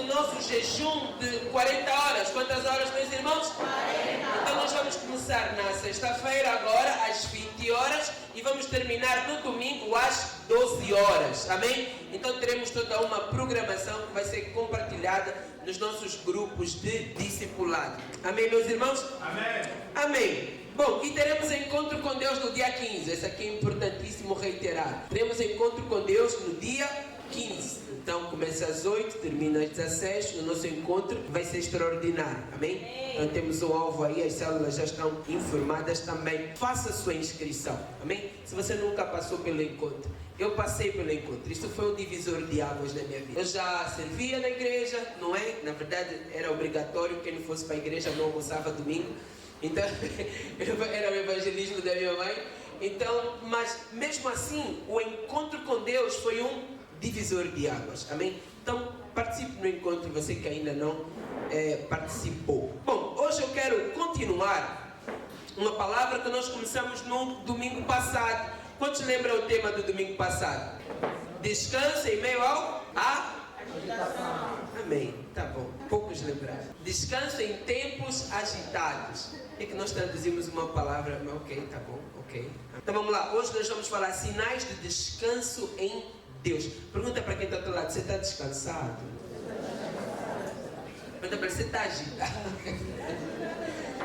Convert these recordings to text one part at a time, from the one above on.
o nosso jejum de 40 horas. Quantas horas, meus irmãos? 40. Então nós vamos começar na sexta-feira agora às 20 horas e vamos terminar no domingo às 12 horas. Amém? Então teremos toda uma programação que vai ser compartilhada nos nossos grupos de discipulado. Amém, meus irmãos? Amém. Amém. Bom, e teremos encontro com Deus no dia 15. Esse aqui é importantíssimo reiterar. Teremos encontro com Deus no dia 15. Então começa às 8, termina às 16. O nosso encontro vai ser extraordinário. Amém? Então temos um alvo aí, as células já estão informadas também. Faça a sua inscrição. Amém? Se você nunca passou pelo encontro, eu passei pelo encontro. Isto foi um divisor de águas na minha vida. Eu já servia na igreja, não é? Na verdade era obrigatório, quem não fosse para a igreja não almoçava domingo. Então, era o evangelismo da minha mãe. Então, mas mesmo assim, o encontro com Deus foi um divisor de águas. Amém? Então, participe no encontro, você que ainda não participou. Bom, hoje eu quero continuar uma palavra que nós começamos no domingo passado. Quantos lembram o tema do domingo passado? Descanso em meio ao Agitação. Amém. Tá bom. Poucos lembraram. Descanso em tempos agitados. É que nós traduzimos uma palavra, mas ok, tá bom, ok. Então vamos lá. Hoje nós vamos falar sinais de descanso em Deus. Pergunta para quem está do lado, você está descansado? Pergunta para ele, você está agitado?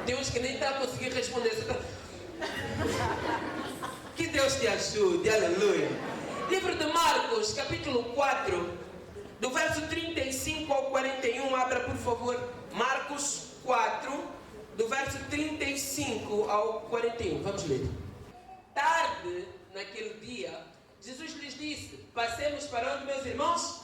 Tem uns que nem está a conseguir responder. Que Deus te ajude, aleluia. Livro de Marcos, capítulo 4, do verso 35 ao 41. Abra por favor, Marcos 4. Do verso 35 ao 41. Vamos ler. Tarde, naquele dia, Jesus lhes disse: passemos para onde, meus irmãos?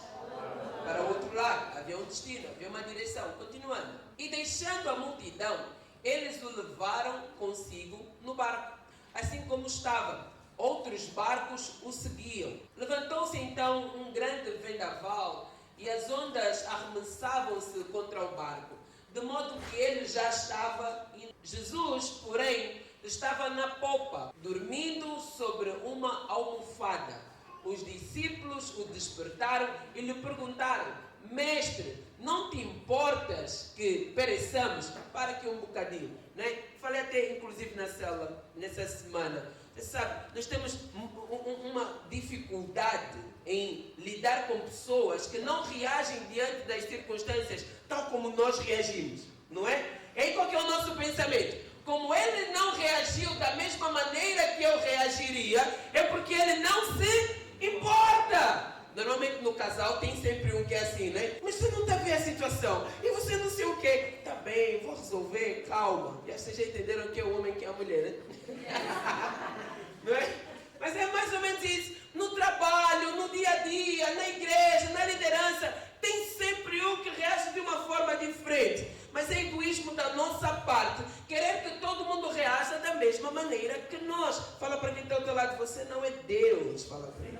Para o outro lado. Havia um destino, havia uma direção. Continuando. E deixando a multidão, eles o levaram consigo no barco, assim como estava. Outros barcos o seguiam. Levantou-se então um grande vendaval e as ondas arremessavam-se contra o barco, de modo que ele já estava indo. Jesus, porém, estava na popa, dormindo sobre uma almofada. Os discípulos o despertaram e lhe perguntaram: Mestre, não te importas que pereçamos? Para aqui um bocadinho, né? Falei até inclusive na célula, nessa semana. Você sabe, nós temos uma dificuldade em lidar com pessoas que não reagem diante das circunstâncias tal como nós reagimos, não é? É qual que é o nosso pensamento? Como ele não reagiu da mesma maneira que eu reagiria, é porque ele não se importa. Normalmente no casal tem sempre um que é assim, né? Mas você não está vendo a situação. E você não sei o quê. Tá bem, vou resolver, calma. E vocês já entenderam que é o homem que é a mulher, né? Não é? Mas é mais ou menos isso. No trabalho, no dia a dia, na igreja, na liderança, tem sempre um que reage de uma forma diferente. Mas é egoísmo da nossa parte querer que todo mundo reaja da mesma maneira que nós. Fala para quem está ao teu lado: você não é Deus. Fala para ele.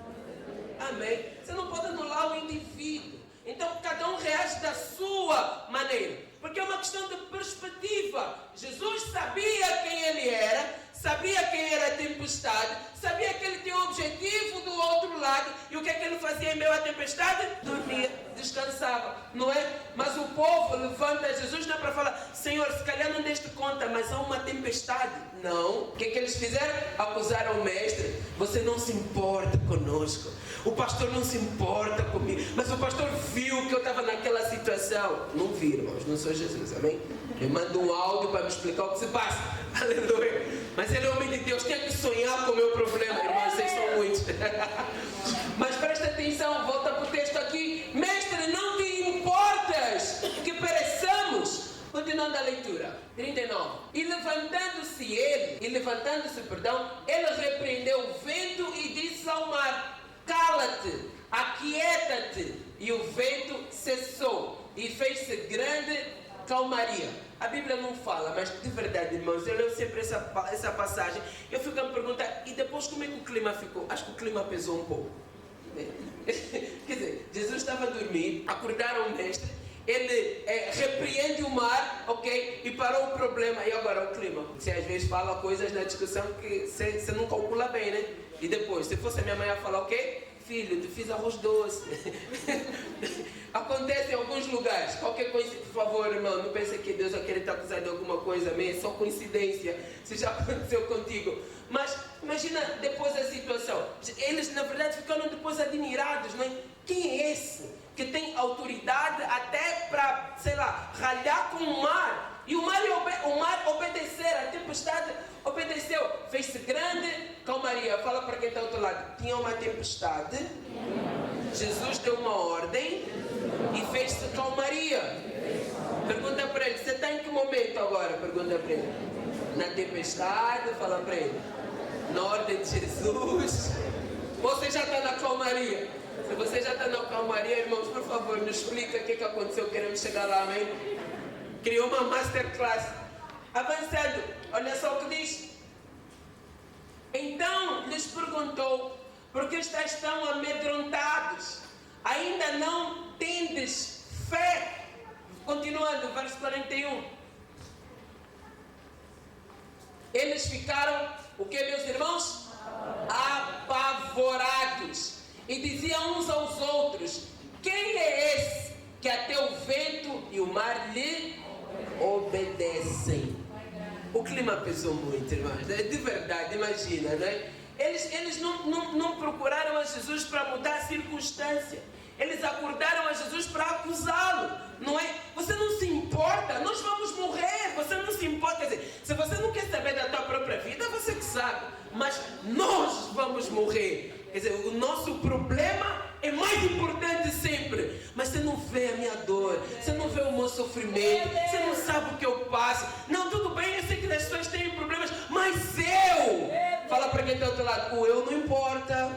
Amém? Você não pode anular o indivíduo. Então cada um reage da sua maneira, porque é uma questão de perspectiva. Jesus sabia quem ele era, sabia quem era a tempestade, sabia que ele tinha um objetivo do outro lado. E o que é que ele fazia em meio à tempestade? Dormia, descansava, não é? Mas o povo levanta Jesus, não é para falar: Senhor, se calhar não deste conta, mas há uma tempestade. Não. O que é que eles fizeram? Acusaram o mestre: você não se importa conosco, o pastor não se importa comigo. Mas o pastor viu que eu estava naquela situação. Não vi, irmãos, não sou Jesus, amém? Eu mando um áudio para me explicar o que se passa. Aleluia. Mas ele é homem de Deus, tem que sonhar com o meu problema, irmãos, vocês são muitos. Mas presta atenção, volta para o texto aqui. Mestre, não te importas que pereçamos? Continuando a leitura, 39. E levantando-se, ele repreendeu o vento e disse ao mar: cala-te, aquieta-te. E o vento cessou e fez-se grande calmaria. A Bíblia não fala, mas de verdade, irmãos, eu leio sempre essa passagem. Eu fico a me perguntar: e depois como é que o clima ficou? Acho que o clima pesou um pouco. Quer dizer, Jesus estava a dormir, acordaram o mestre, ele repreende o mar, ok? E parou o problema. E agora o clima? Você às vezes fala coisas na discussão que você não calcula bem, né? E depois, se fosse a minha mãe a falar o quê? Filho, tu fiz arroz doce. acontece em alguns lugares. Qualquer coisa, por favor, irmão, não pense que Deus vai querer te acusar de alguma coisa, amém? É só coincidência, se já aconteceu contigo. Mas imagina depois da situação. Eles, na verdade, ficaram depois admirados, não é? Quem é esse que tem autoridade até para, sei lá, ralhar com o mar? E o mar obedecer, a tempestade obedeceu. Fez-se grande calmaria. Fala para quem está ao outro lado. Tinha uma tempestade. Jesus deu uma ordem e fez-se calmaria. Pergunta para ele, você está em que momento agora? Pergunta para ele. Na tempestade, fala para ele. Na ordem de Jesus. Ou você já está na calmaria? Se você já está na calmaria, irmãos, por favor, nos explica o que aconteceu. Queremos chegar lá, amém? Criou uma masterclass. Avançando, olha só o que diz. Então lhes perguntou, por que estáis tão amedrontados? Ainda não tendes fé? Continuando, verso 41. Eles ficaram, o que, meus irmãos? Apavorados. E diziam uns aos outros, quem é esse que até o vento e o mar lhe obedecem? O clima pesou muito, irmãos. De verdade, imagina, não é? Eles não procuraram a Jesus para mudar a circunstância. Eles acordaram a Jesus para acusá-lo, não é? Você não se importa, nós vamos morrer, você não se importa. Quer dizer, se você não quer saber da tua própria vida, você que sabe. Mas nós vamos morrer. Quer dizer, o nosso problema é mais importante sempre. Mas você não vê a minha dor, você não vê o meu sofrimento, você não sabe o que eu passo. Não, tudo bem, eu sei que as pessoas têm problemas, mas eu... Fala para quem está do outro lado, o eu não importa.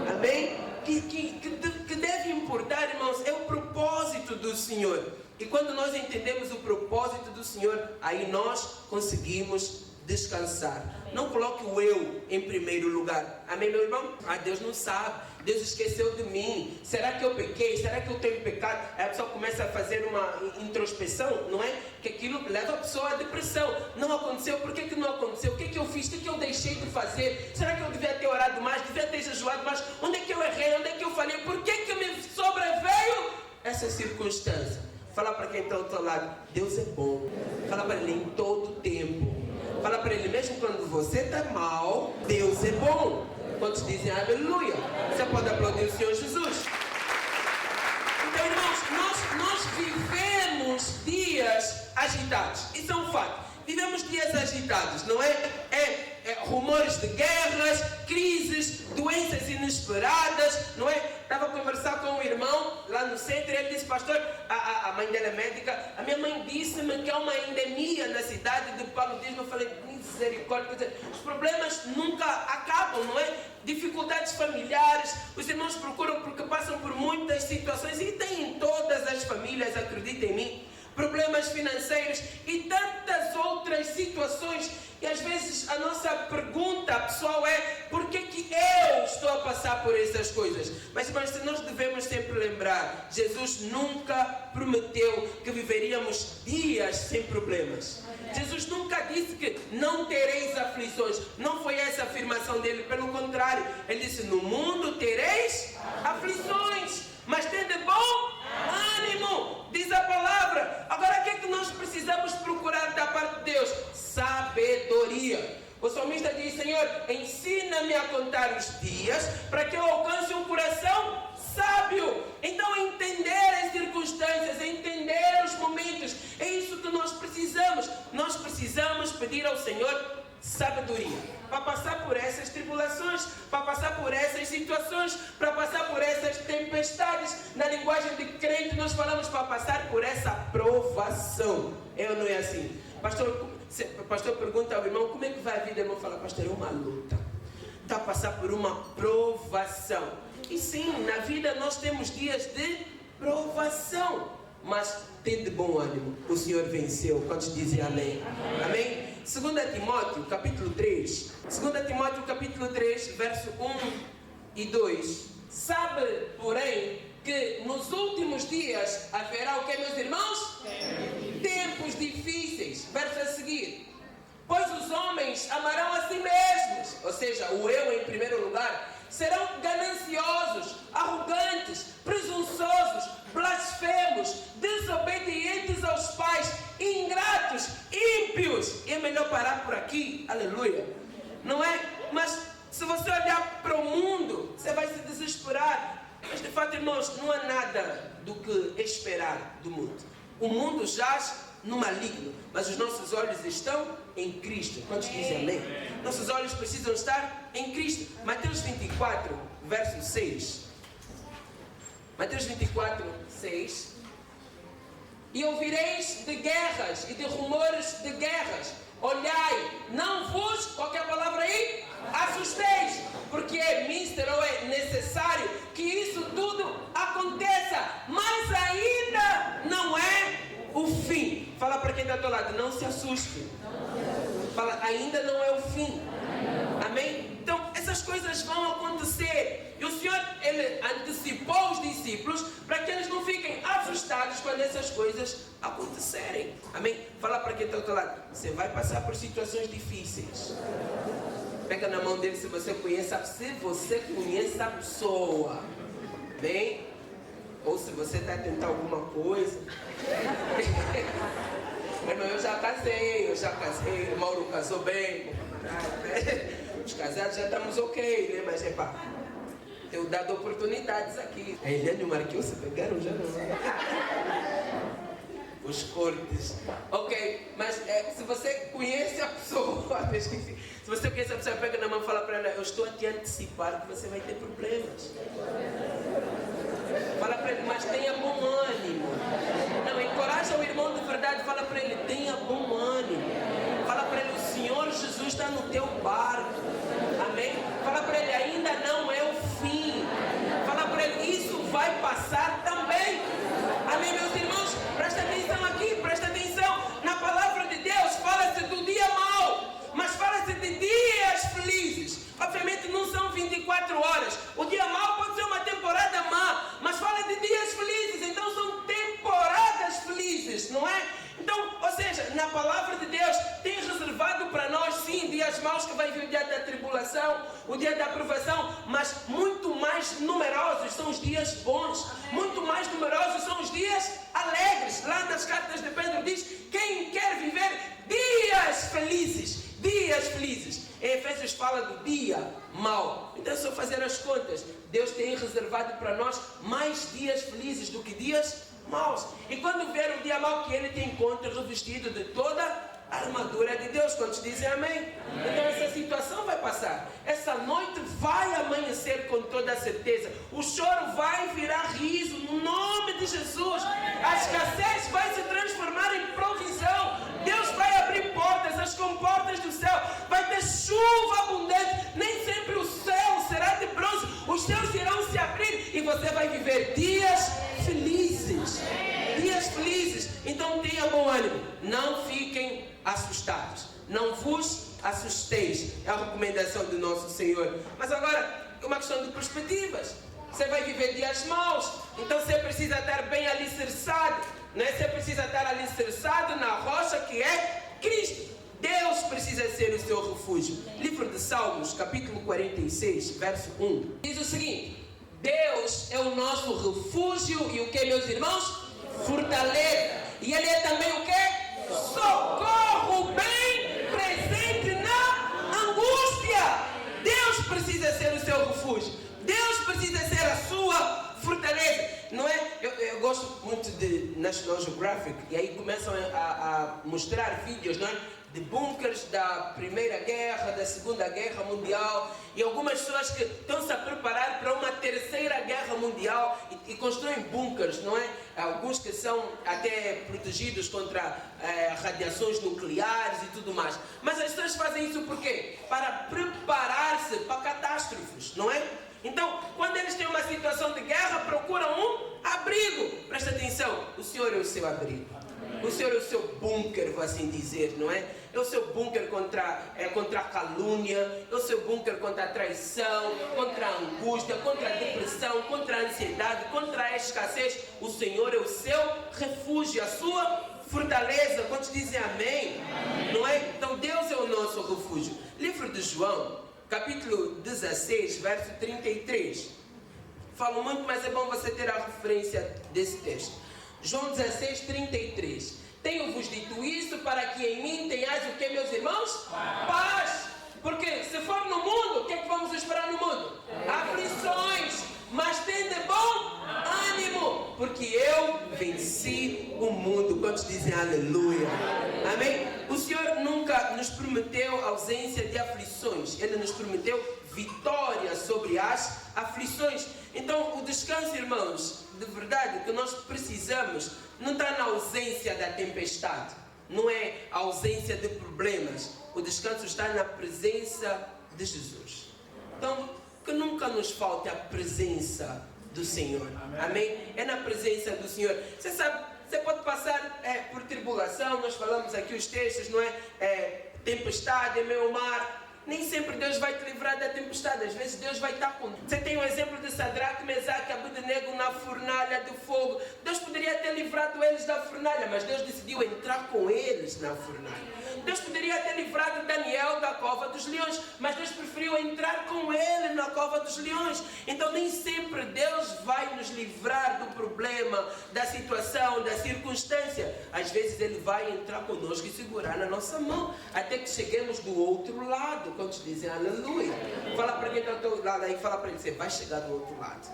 Amém? Que deve importar, irmãos, é o propósito do Senhor. E quando nós entendemos o propósito do Senhor, aí nós conseguimos descansar. Não coloque o eu em primeiro lugar. Amém, meu irmão? Deus não sabe. Deus esqueceu de mim. Será que eu pequei? Será que eu tenho pecado? Aí a pessoa começa a fazer uma introspeção, não é? Que aquilo leva a pessoa à depressão. Não aconteceu? Por que não aconteceu? O que eu fiz? O que eu deixei de fazer? Será que eu devia ter orado mais? Devia ter jejuado mais? Onde é que eu errei? Onde é que eu falhei? Por que me sobreveio essa circunstância? Fala para quem está ao teu lado. Deus é bom. Fala para ele em todo tempo. Fala para ele, mesmo quando você está mal, Deus é bom. Quantos dizem aleluia? Você pode aplaudir o Senhor Jesus. Então, irmãos, nós vivemos dias agitados. Isso é um fato. Vivemos dias agitados, não é? Rumores de guerras, crises, doenças inesperadas, não é? Estava a conversar com um irmão lá no centro e ele disse, pastor, a mãe dela é médica, a minha mãe disse-me que há uma endemia na cidade de paludismo. Eu falei, misericórdia, os problemas nunca acabam, não é? Dificuldades familiares, os irmãos procuram porque passam por muitas situações e tem em todas as famílias, acreditem em mim. Problemas financeiros e tantas outras situações. E às vezes a nossa pergunta pessoal é, por que eu estou a passar por essas coisas? Mas nós devemos sempre lembrar, Jesus nunca prometeu que viveríamos dias sem problemas. Jesus nunca disse que não tereis aflições. Não foi essa a afirmação dele, pelo contrário. Ele disse, no mundo tereis aflições, mas tende bom ânimo, diz a palavra. Agora, o que é que nós precisamos procurar da parte de Deus? Sabedoria. O salmista diz, Senhor, ensina-me a contar os dias para que eu alcance um coração sábio. Então, entender as circunstâncias, entender os momentos, é isso que nós precisamos. Nós precisamos pedir ao Senhor sabedoria para passar por essas tribulações, para passar por essas situações, para passar por essas tempestades. Na linguagem de crente nós falamos para passar por essa provação. É ou não é assim? Pastor pergunta ao irmão, como é que vai a vida? O irmão fala, pastor, é uma luta. Está a passar por uma provação. E sim, na vida nós temos dias de provação, mas tem de bom ânimo, o Senhor venceu. Quantos dizem amém? Amém? 2 Timóteo, capítulo 3. 2 Timóteo, capítulo 3, verso 1 e 2. Sabe, porém, que nos últimos dias haverá o que, meus irmãos? Tempos difíceis. Verso a seguir. Pois os homens amarão a si mesmos, ou seja, o eu em primeiro lugar, serão gananciosos, arrogantes, presunçosos, blasfemos, do que esperar do mundo. O mundo jaz no maligno, mas os nossos olhos estão em Cristo. Quantos dizem amém? Nossos olhos precisam estar em Cristo. Mateus 24, verso 6. Mateus 24, 6. E ouvireis de guerras e de rumores de guerras. Olhai, não vos, qualquer palavra aí, assusteis, porque é mister ou é necessário que isso tudo aconteça, mas ainda não é o fim. Fala para quem está ao teu lado, não se assuste. Fala, ainda não é o fim. Amém? Então, essas coisas vão acontecer. E o Senhor, Ele antecipou os discípulos para que eles não fiquem assustados quando essas coisas acontecerem. Amém? Fala para quem está ao teu lado, você vai passar por situações difíceis. Pega na mão dele se você conhece a pessoa. Bem? Ou se você está tentando alguma coisa. Eu já casei. O Mauro casou bem. Os casados já estamos ok, né? Mas tenho dado oportunidades aqui. A Eliane e o Marquinhos se pegaram já, não? Os cortes. Ok, mas se você conhece a pessoa, se você conhece a pessoa, pega na mão e fala para ela, eu estou a te antecipar que você vai ter problemas. Fala para ele, mas tenha bom ânimo. Não, encoraja o irmão de verdade, fala para ele, tenha bom ânimo. Fala para ele, o Senhor Jesus está no teu barco. Amém? Fala para ele, ainda não é o fim. Fala para ele, isso vai passar também. Amém, meus irmãos? Presta atenção aqui, presta atenção. Na palavra de Deus fala-se do dia mau, mas fala-se de dias felizes. Obviamente não são 24 horas. O dia mau pode ser uma temporada má, mas fala de dias felizes, então são temporadas felizes, não é? Então, ou seja, na palavra de Deus tem reservado para nós sim dias maus, que vai vir o dia da tribulação, o dia da aprovação, mas muito mais numerosos são os dias bons, muito mais numerosos são os dias alegres. Lá nas cartas de Pedro diz, quem quer viver dias felizes, dias felizes. Em Efésios fala do dia mau. Então é só fazer as contas. Deus tem reservado para nós mais dias felizes do que dias maus. E quando vier o dia mau, que ele te encontre revestido de toda a armadura de Deus. Quantos dizem amém? Então essa situação vai passar. Essa noite vai amanhecer com toda a certeza. O choro vai virar riso no nome de Jesus. A escassez vai se transformar em provisão. Deus vai abrir portas, as comportas do céu. Vai ter chuva abundante. Nem sempre o céu será de bronze. Os céus irão se abrir e você vai viver dias felizes. Dias felizes. Então tenha bom ânimo. Não fiquem assustados. Não vos assusteis. É a recomendação do nosso Senhor. Mas agora, é uma questão de perspectivas. Você vai viver dias maus. Então você precisa estar bem alicerçado. Né? Você precisa estar alicerçado na rocha que é Cristo. Deus precisa ser o seu refúgio. Livro de Salmos, capítulo 46, verso 1. Diz o seguinte: Deus é o nosso refúgio e o que, meus irmãos? Fortaleza. E Ele é também o que? Socorro bem presente na angústia. Deus precisa ser o seu refúgio. Deus precisa ser a sua fortaleza. Não é? Eu gosto muito de National Geographic e aí começam a mostrar vídeos, não é? De bunkers da Primeira Guerra, da Segunda Guerra Mundial, e algumas pessoas que estão-se a preparar para uma Terceira Guerra Mundial e constroem bunkers, não é? Alguns que são até protegidos contra radiações nucleares e tudo mais. Mas as pessoas fazem isso por quê? Para preparar-se para catástrofes, não é? Então, quando eles têm uma situação de guerra, procuram um abrigo. Presta atenção, o Senhor é o seu abrigo. O Senhor é o seu bunker, vou assim dizer, não é? É o seu bunker contra a calúnia, é o seu bunker contra a traição, contra a angústia, contra a depressão, contra a ansiedade, contra a escassez. O Senhor é o seu refúgio, a sua fortaleza. Quantos dizem amém? Não é? Então Deus é o nosso refúgio. Livro de João, capítulo 16, verso 33. Falo muito, mas é bom você ter a referência desse texto. João 16, 33. Tenho-vos dito isso para que em mim tenhais o que, meus irmãos? Paz. Porque se for no mundo, o que é que vamos esperar no mundo? Aflições. Mas tende bom ânimo. ânimo, porque eu venci o mundo. Quantos dizem aleluia? Amém? O Senhor nunca nos prometeu ausência de aflições. Ele nos prometeu vitória sobre as aflições. Então, o descanso, irmãos, de verdade, que nós precisamos, não está na ausência da tempestade. Não é a ausência de problemas. O descanso está na presença de Jesus. Então, que nunca nos falte a presença do Senhor. Amém? É na presença do Senhor. Você sabe, você pode passar por tribulação. Nós falamos aqui os textos, não é? Tempestade, meio mar. Nem sempre Deus vai te livrar da tempestade. Às vezes Deus vai estar com... Você tem o exemplo de Sadraque, Mesaque e Abednego na fornalha do fogo. Deus poderia ter livrado eles da fornalha, mas Deus decidiu entrar com eles na fornalha. Deus poderia ter livrado Daniel da cova dos leões, mas Deus preferiu entrar com ele na cova dos leões. Então nem sempre Deus vai nos livrar do problema, da situação, da circunstância. Às vezes Ele vai entrar conosco e segurar na nossa mão, até que cheguemos do outro lado. Quantos dizem aleluia? Fala para quem está do outro lado aí, fala para ele, você vai chegar do outro lado.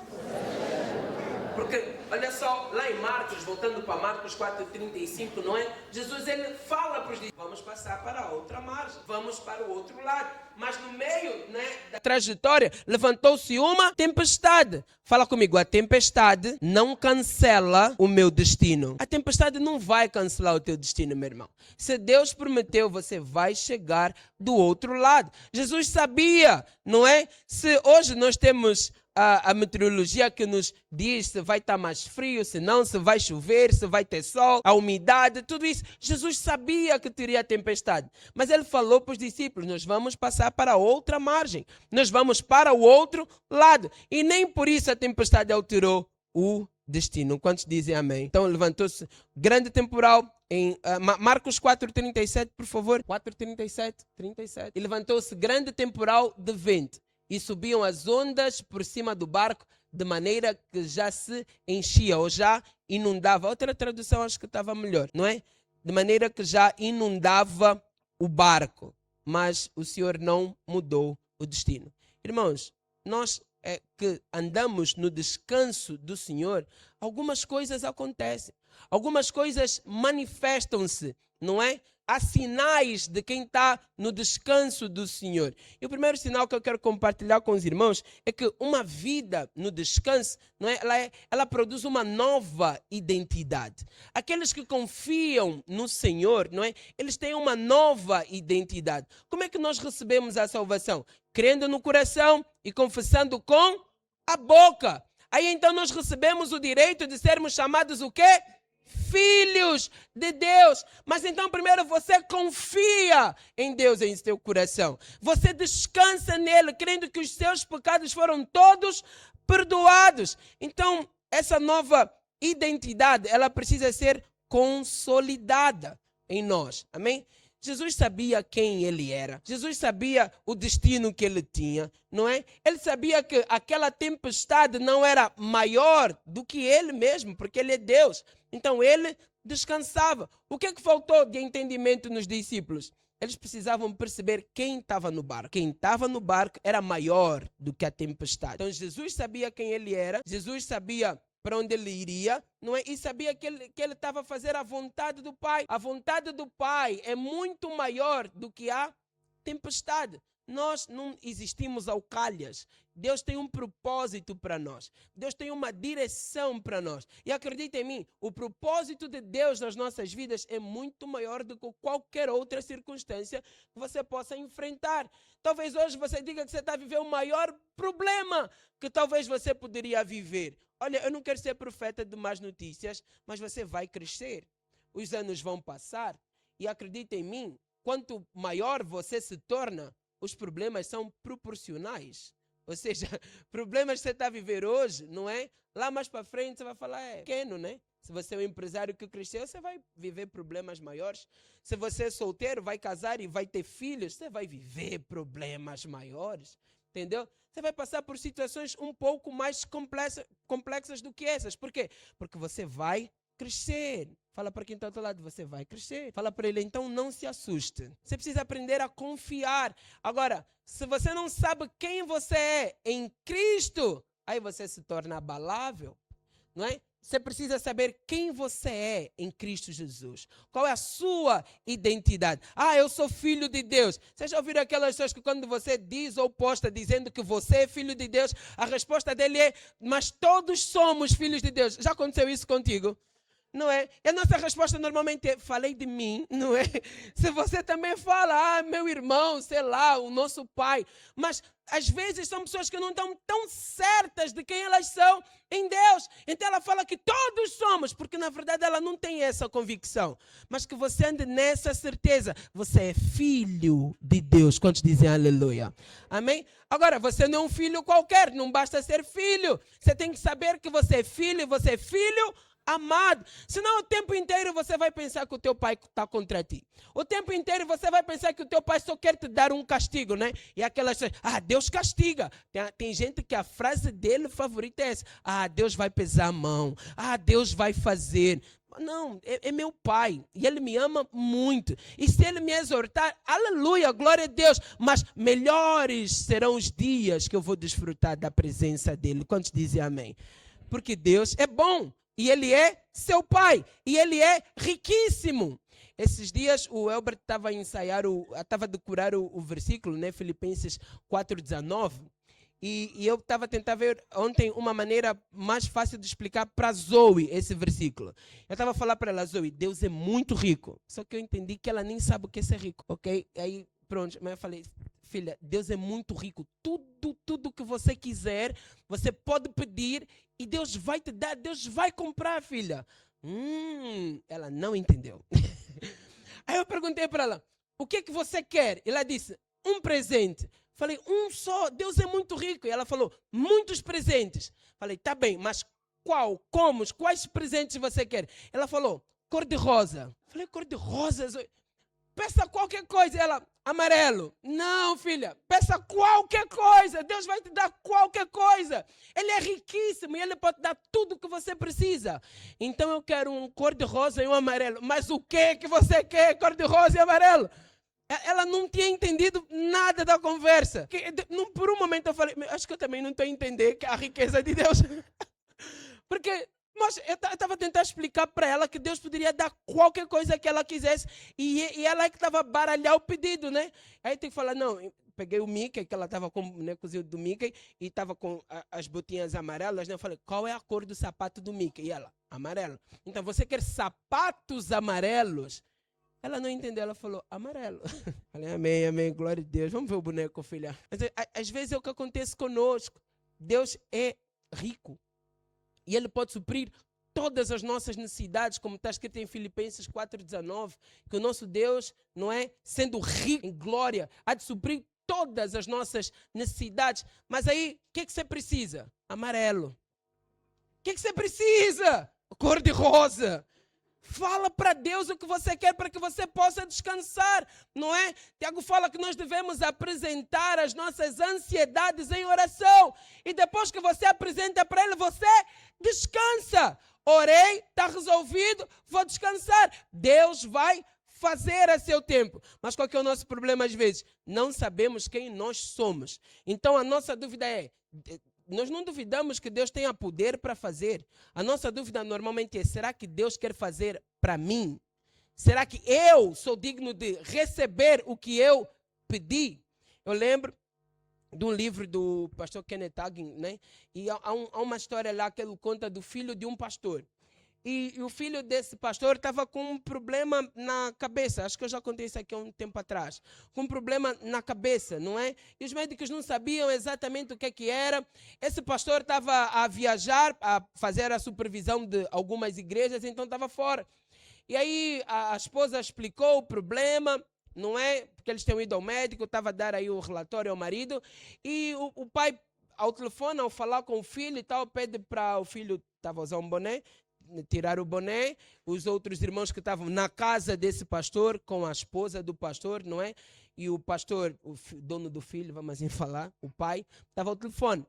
Porque, olha só, lá em Marcos, voltando para Marcos 4,35, não é? Jesus, ele fala para os discípulos, vamos passar para a outra margem, vamos para o outro lado. Mas no meio, né, da trajetória, levantou-se uma tempestade. Fala comigo, a tempestade não cancela o meu destino. A tempestade não vai cancelar o teu destino, meu irmão. Se Deus prometeu, você vai chegar do outro lado. Jesus sabia, não é? Se hoje nós temos a meteorologia que nos diz se vai estar mais frio, se não, se vai chover, se vai ter sol, a umidade, tudo isso. Jesus sabia que teria tempestade, mas ele falou para os discípulos, nós vamos passar para a outra margem, nós vamos para o outro lado, e nem por isso a tempestade alterou o destino. Quantos dizem amém? Então levantou-se grande temporal em Marcos 4,37, por favor, 4,37, e levantou-se grande temporal de vento, e subiam as ondas por cima do barco, de maneira que já se enchia ou já inundava. Outra tradução acho que estava melhor, não é? De maneira que já inundava o barco. Mas o Senhor não mudou o destino. Irmãos, nós que andamos no descanso do Senhor, algumas coisas acontecem. Algumas coisas manifestam-se, não é? Há sinais de quem está no descanso do Senhor. E o primeiro sinal que eu quero compartilhar com os irmãos é que uma vida no descanso, não é? Ela produz uma nova identidade. Aqueles que confiam no Senhor, não é? Eles têm uma nova identidade. Como é que nós recebemos a salvação? Crendo no coração e confessando com a boca. Aí então nós recebemos o direito de sermos chamados o quê? Filhos de Deus. Mas então primeiro você confia em Deus em seu coração. Você descansa nele, crendo que os seus pecados foram todos perdoados. Então essa nova identidade, ela precisa ser consolidada em nós. Amém? Jesus sabia quem ele era. Jesus sabia o destino que ele tinha, não é? Ele sabia que aquela tempestade não era maior do que ele mesmo, porque ele é Deus. Então ele descansava. O que faltou de entendimento nos discípulos? Eles precisavam perceber quem estava no barco. Quem estava no barco era maior do que a tempestade. Então Jesus sabia quem ele era. Jesus sabia para onde ele iria, não é? E sabia que ele estava a fazer a vontade do Pai. A vontade do Pai é muito maior do que a tempestade. Nós não existimos ao calhas. Deus tem um propósito para nós. Deus tem uma direção para nós. E acredita em mim, o propósito de Deus nas nossas vidas é muito maior do que qualquer outra circunstância que você possa enfrentar. Talvez hoje você diga que você está a viver o maior problema que talvez você poderia viver. Olha, eu não quero ser profeta de más notícias, mas você vai crescer. Os anos vão passar e acredita em mim, quanto maior você se torna, os problemas são proporcionais. Ou seja, problemas que você está a viver hoje, não é? Lá mais para frente você vai falar, é pequeno, né? Se você é um empresário que cresceu, você vai viver problemas maiores. Se você é solteiro, vai casar e vai ter filhos, você vai viver problemas maiores. Entendeu? Você vai passar por situações um pouco mais complexas do que essas. Por quê? Porque você vai crescer. Fala para quem está ao teu lado, você vai crescer. Fala para ele, então não se assuste. Você precisa aprender a confiar. Agora, se você não sabe quem você é em Cristo, aí você se torna abalável. não é? Você precisa saber quem você é em Cristo Jesus. Qual é a sua identidade? Ah, eu sou filho de Deus. Vocês já ouviram aquelas pessoas que quando você diz ou posta dizendo que você é filho de Deus, a resposta dele é, mas todos somos filhos de Deus. Já aconteceu isso contigo? Não é? E a nossa resposta normalmente é, falei de mim, não é? Se você também fala, ah, meu irmão, sei lá, o nosso pai. Mas às vezes são pessoas que não estão tão certas de quem elas são em Deus. Então ela fala que todos somos, porque na verdade ela não tem essa convicção. Mas que você ande nessa certeza, você é filho de Deus. Quantos dizem aleluia? Amém? Agora, você não é um filho qualquer, não basta ser filho. Você tem que saber que você é filho e você é filho amado. Senão o tempo inteiro você vai pensar que o teu pai está contra ti. O tempo inteiro você vai pensar que o teu pai só quer te dar um castigo, né? E aquelas coisas, ah, Deus castiga. Tem gente que a frase dele favorita é essa. Ah, Deus vai pesar a mão. Ah, Deus vai fazer. Não, é meu pai. E ele me ama muito. E se ele me exortar, aleluia, glória a Deus. Mas melhores serão os dias que eu vou desfrutar da presença dele. Quantos dizem amém? Porque Deus é bom. E ele é seu pai. E ele é riquíssimo. Esses dias o Elbert estava a ensaiar, estava a decorar o versículo, né? Filipenses 4,19. E eu estava a tentar ver ontem uma maneira mais fácil de explicar para Zoe esse versículo. Eu estava a falar para ela, Zoe, Deus é muito rico. Só que eu entendi que ela nem sabe o que é ser rico, ok? Aí pronto, mas eu falei, filha, Deus é muito rico. Tudo que você quiser, você pode pedir e Deus vai te dar, Deus vai comprar, filha. Ela não entendeu. Aí eu perguntei para ela, o que você quer? Ela disse, um presente. Falei, um só, Deus é muito rico. E ela falou, muitos presentes. Falei, tá bem, mas qual, como, quais presentes você quer? Ela falou, cor-de-rosa. Falei, cor-de-rosa? Peça qualquer coisa. Ela, amarelo. Não, filha, peça qualquer coisa. Deus vai te dar qualquer coisa. Ele é riquíssimo e ele pode dar tudo o que você precisa. Então eu quero um cor-de-rosa e um amarelo. Mas o que você quer, cor-de-rosa e amarelo? Ela não tinha entendido nada da conversa. Por um momento eu falei, acho que eu também não estou a entender a riqueza de Deus. Porque... Mas eu estava a tentar explicar para ela que Deus poderia dar qualquer coisa que ela quisesse. E ela é que estava a baralhar o pedido, né? Aí tem que falar, não, peguei o Mickey, que ela estava com, né, cozido do Mickey, e estava com as botinhas amarelas, né? Eu falei, qual é a cor do sapato do Mickey? E ela, amarelo. Então, você quer sapatos amarelos? Ela não entendeu, ela falou, amarelo. Falei, amém, amém, glória a Deus. Vamos ver o boneco, filha. Mas, às vezes é o que acontece conosco. Deus é rico. E Ele pode suprir todas as nossas necessidades, como está escrito em Filipenses 4,19, que o nosso Deus, não é, sendo rico em glória, há de suprir todas as nossas necessidades. Mas aí, o que você precisa? Amarelo. O que você precisa? Cor-de-rosa. Fala para Deus o que você quer para que você possa descansar, não é? Tiago fala que nós devemos apresentar as nossas ansiedades em oração. E depois que você apresenta para Ele, você descansa. Orei, está resolvido, vou descansar. Deus vai fazer a seu tempo. Mas qual que é o nosso problema às vezes? Não sabemos quem nós somos. Então a nossa dúvida é... Nós não duvidamos que Deus tenha poder para fazer. A nossa dúvida normalmente é, será que Deus quer fazer para mim? Será que eu sou digno de receber o que eu pedi? Eu lembro de um livro do pastor Kenneth Hagin, né? E há uma história lá que ele conta do filho de um pastor. E o filho desse pastor estava com um problema na cabeça. Acho que eu já contei isso aqui há um tempo atrás. Com um problema na cabeça, não é? E os médicos não sabiam exatamente o que era. Esse pastor estava a viajar, a fazer a supervisão de algumas igrejas, então estava fora. E aí a esposa explicou o problema, não é? Porque eles tinham ido ao médico, estava a dar aí o relatório ao marido. E o pai, ao telefone, ao falar com o filho e tal, pede para o filho, estava a usar um boné, tirar o boné. Os outros irmãos que estavam na casa desse pastor, com a esposa do pastor, não é? E o pastor, o dono do filho, vamos assim falar, o pai, estava ao telefone.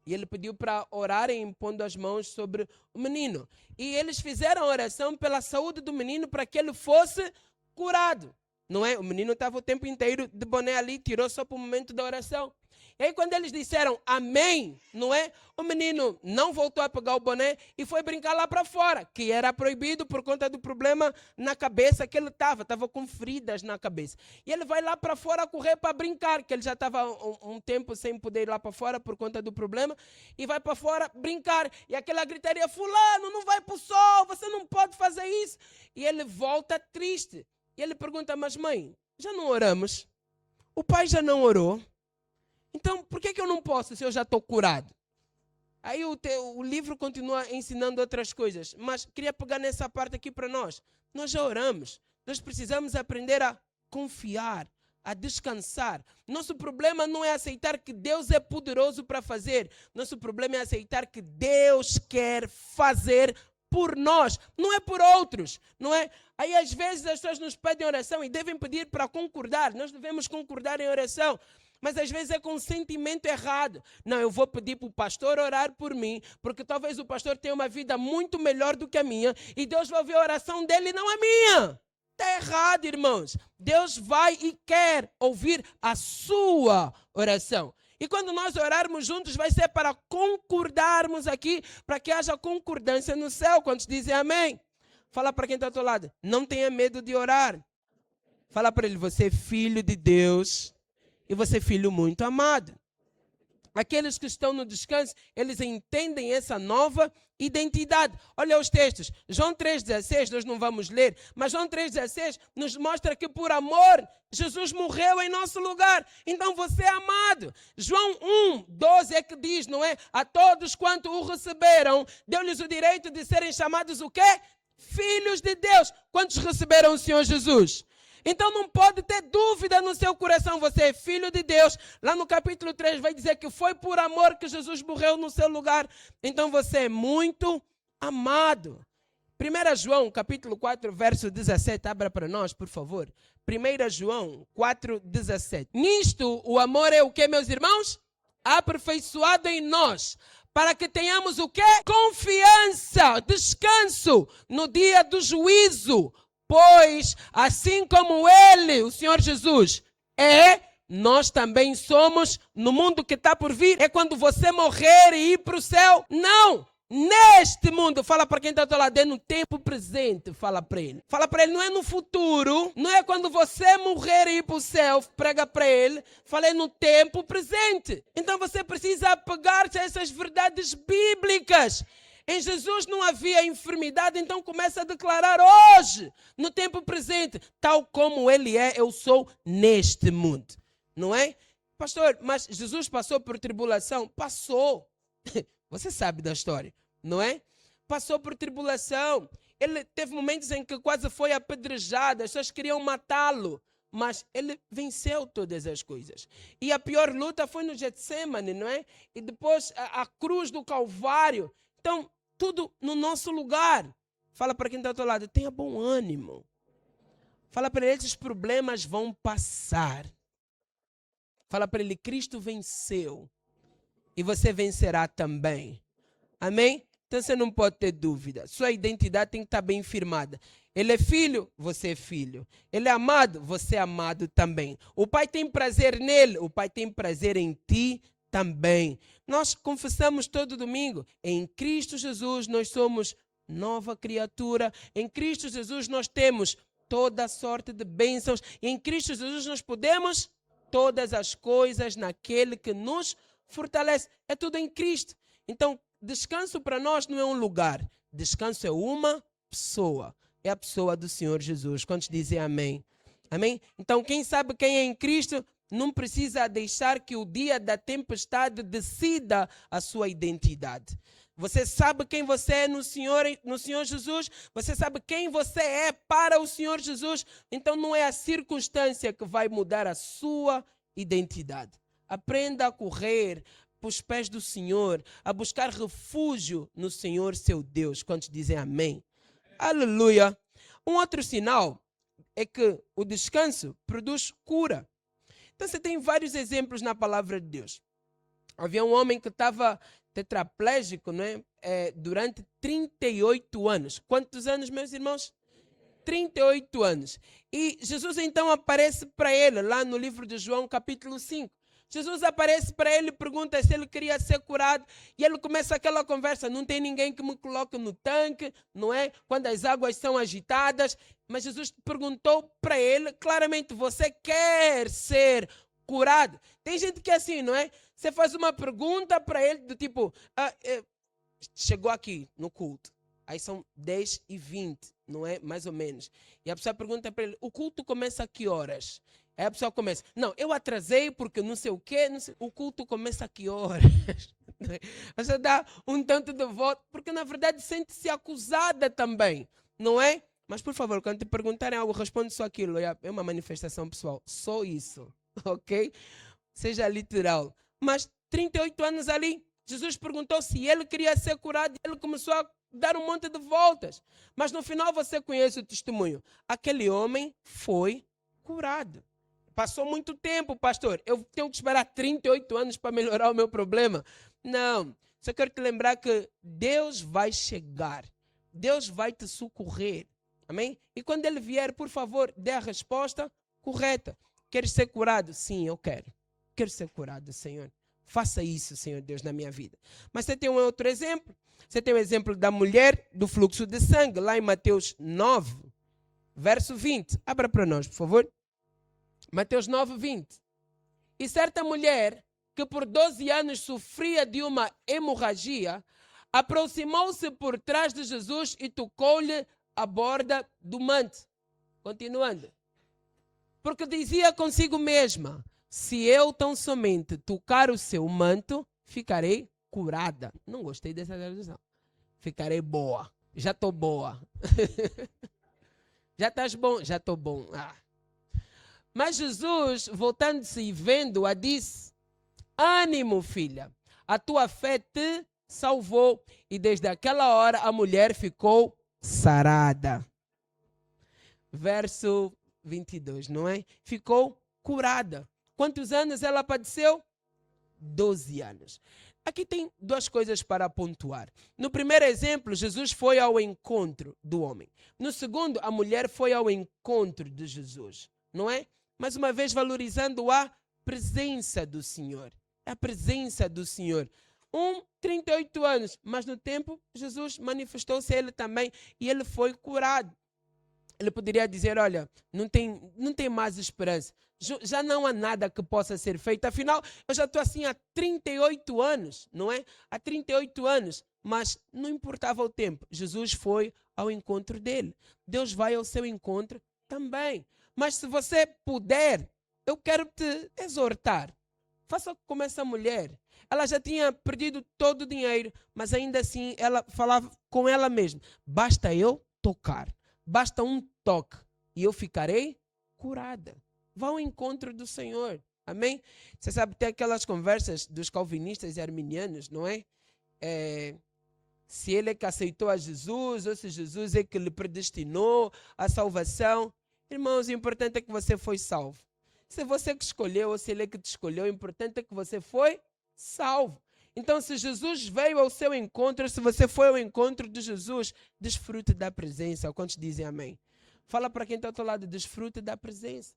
E ele pediu para orarem impondo as mãos sobre o menino. E eles fizeram a oração pela saúde do menino para que ele fosse curado. Não é? O menino estava o tempo inteiro de boné ali, tirou só para o momento da oração. E aí quando eles disseram amém, não é? O menino não voltou a pegar o boné e foi brincar lá para fora, que era proibido por conta do problema na cabeça que ele estava com feridas na cabeça. E ele vai lá para fora correr para brincar, que ele já estava um tempo sem poder ir lá para fora por conta do problema, e vai para fora brincar. E aquela gritaria, fulano, não vai para o sol, você não pode fazer isso. E ele volta triste. E ele pergunta, mas mãe, já não oramos? O pai já não orou? Então, por que eu não posso se eu já estou curado? Aí o livro continua ensinando outras coisas, mas queria pegar nessa parte aqui para nós. Nós já oramos, nós precisamos aprender a confiar, a descansar. Nosso problema não é aceitar que Deus é poderoso para fazer. Nosso problema é aceitar que Deus quer fazer por nós, não é por outros, não é? Aí às vezes as pessoas nos pedem oração e devem pedir para concordar. Nós devemos concordar em oração. Mas às vezes é com um sentimento errado. Não, eu vou pedir para o pastor orar por mim, porque talvez o pastor tenha uma vida muito melhor do que a minha, e Deus vai ouvir a oração dele e não a minha. Está errado, irmãos. Deus vai e quer ouvir a sua oração. E quando nós orarmos juntos, vai ser para concordarmos aqui, para que haja concordância no céu. Quantos dizem amém? Fala para quem está ao teu lado, não tenha medo de orar. Fala para ele, você é filho de Deus. E você é filho muito amado. Aqueles que estão no descanso, eles entendem essa nova identidade. Olha os textos. João 3,16, nós não vamos ler, mas João 3,16 nos mostra que por amor, Jesus morreu em nosso lugar. Então você é amado. João 1,12 é que diz, não é? A todos quanto o receberam, deu-lhes o direito de serem chamados o quê? Filhos de Deus. Quantos receberam o Senhor Jesus? Então não pode ter dúvida no seu coração, você é filho de Deus. Lá no capítulo 3 vai dizer que foi por amor que Jesus morreu no seu lugar. Então você é muito amado. 1 João capítulo 4, verso 17, abra para nós, por favor. 1 João 4, 17. Nisto o amor é o que, meus irmãos? Aperfeiçoado em nós. Para que tenhamos o quê? Confiança, descanso no dia do juízo. Pois, assim como Ele, o Senhor Jesus, nós também somos no mundo que está por vir. É quando você morrer e ir para o céu? Não! Neste mundo, fala para quem está ao teu lado, é no tempo presente, fala para ele. Fala para ele, não é no futuro, não é quando você morrer e ir para o céu, prega para ele. Fala, é no tempo presente. Então você precisa apegar-se a essas verdades bíblicas. Em Jesus não havia enfermidade, então começa a declarar hoje, no tempo presente, tal como Ele é, eu sou neste mundo. Não é? Pastor, mas Jesus passou por tribulação? Passou. Você sabe da história, não é? Passou por tribulação. Ele teve momentos em que quase foi apedrejado, as pessoas queriam matá-lo. Mas ele venceu todas as coisas. E a pior luta foi no Getsemane, não é? E depois a cruz do Calvário. Então, tudo no nosso lugar. Fala para quem está ao teu lado, tenha bom ânimo. Fala para ele, esses problemas vão passar. Fala para ele, Cristo venceu. E você vencerá também. Amém? Então você não pode ter dúvida. Sua identidade tem que estar bem firmada. Ele é filho, você é filho. Ele é amado, você é amado também. O Pai tem prazer nele, o Pai tem prazer em ti também. Nós confessamos todo domingo, em Cristo Jesus nós somos nova criatura. Em Cristo Jesus nós temos toda sorte de bênçãos. E em Cristo Jesus nós podemos todas as coisas naquele que nos fortalece. É tudo em Cristo. Então, descanso para nós não é um lugar. Descanso é uma pessoa. É a pessoa do Senhor Jesus. Quantos dizem amém? Amém? Então, quem sabe quem é em Cristo não precisa deixar que o dia da tempestade decida a sua identidade. Você sabe quem você é no Senhor Jesus? Você sabe quem você é para o Senhor Jesus? Então não é a circunstância que vai mudar a sua identidade. Aprenda a correr para os pés do Senhor, a buscar refúgio no Senhor seu Deus. Quantos dizem amém? Aleluia! Um outro sinal é que o descanso produz cura. Então você tem vários exemplos na palavra de Deus. Havia um homem que estava tetraplégico, não é? Durante 38 anos. Quantos anos, meus irmãos? 38 anos. E Jesus então aparece para ele lá no livro de João, capítulo 5. Jesus aparece para ele e pergunta se ele queria ser curado. E ele começa aquela conversa. Não tem ninguém que me coloque no tanque, não é? Quando as águas são agitadas. Mas Jesus perguntou para ele, claramente, você quer ser curado? Tem gente que é assim, não é? Você faz uma pergunta para ele do tipo, chegou aqui no culto. Aí são 10h20, não é? Mais ou menos. E a pessoa pergunta para ele, o culto começa a que horas? Aí a pessoa começa, não, eu atrasei porque não sei o quê, não sei, o culto começa a que horas? Você dá um tanto de volta, porque na verdade sente-se acusada também, não é? Mas por favor, quando te perguntarem algo, responde só aquilo, é uma manifestação pessoal, só isso, ok? Seja literal. Mas 38 anos ali, Jesus perguntou se ele queria ser curado e ele começou a dar um monte de voltas. Mas no final você conhece o testemunho. Aquele homem foi curado. Passou muito tempo, pastor. Eu tenho que esperar 38 anos para melhorar o meu problema. Não. Só quero te lembrar que Deus vai chegar. Deus vai te socorrer. Amém? E quando ele vier, por favor, dê a resposta correta. Queres ser curado? Sim, eu quero. Quero ser curado, Senhor. Faça isso, Senhor Deus, na minha vida. Mas você tem um outro exemplo. Você tem o exemplo da mulher do fluxo de sangue, lá em Mateus 9, verso 20. Abra para nós, por favor. Mateus 9, 20. E certa mulher, que por 12 anos sofria de uma hemorragia, aproximou-se por trás de Jesus e tocou-lhe a borda do manto. Continuando. Porque dizia consigo mesma, se eu tão somente tocar o seu manto, ficarei curada. Não gostei dessa tradução. Ficarei boa. Já estou boa. Já estás bom? Já estou bom. Mas Jesus, voltando-se e vendo-a, disse, ânimo, filha, a tua fé te salvou. E desde aquela hora a mulher ficou sarada. Verso 22, não é? Ficou curada. Quantos anos ela padeceu? 12 anos. Aqui tem duas coisas para pontuar. No primeiro exemplo, Jesus foi ao encontro do homem. No segundo, a mulher foi ao encontro de Jesus, não é? Mais uma vez valorizando a presença do Senhor. A presença do Senhor. 38 anos, mas no tempo Jesus manifestou-se a ele também e ele foi curado. Ele poderia dizer, olha, não tem mais esperança. Já não há nada que possa ser feito. Afinal, eu já estou assim há 38 anos, não é? Há 38 anos. Mas não importava o tempo. Jesus foi ao encontro dele. Deus vai ao seu encontro também. Mas se você puder, eu quero te exortar. Faça como essa mulher. Ela já tinha perdido todo o dinheiro, mas ainda assim ela falava com ela mesma. Basta eu tocar. Basta um toque e eu ficarei curada. Vá ao encontro do Senhor. Amém? Você sabe, tem aquelas conversas dos calvinistas e arminianos, não é? Se ele é que aceitou a Jesus, ou se Jesus é que lhe predestinou a salvação. Irmãos, o importante é que você foi salvo. Se você que escolheu ou se ele é que te escolheu, o importante é que você foi salvo. Então, se Jesus veio ao seu encontro, se você foi ao encontro de Jesus, desfrute da presença. Quantos dizem amém? Fala para quem está ao teu lado, desfrute da presença.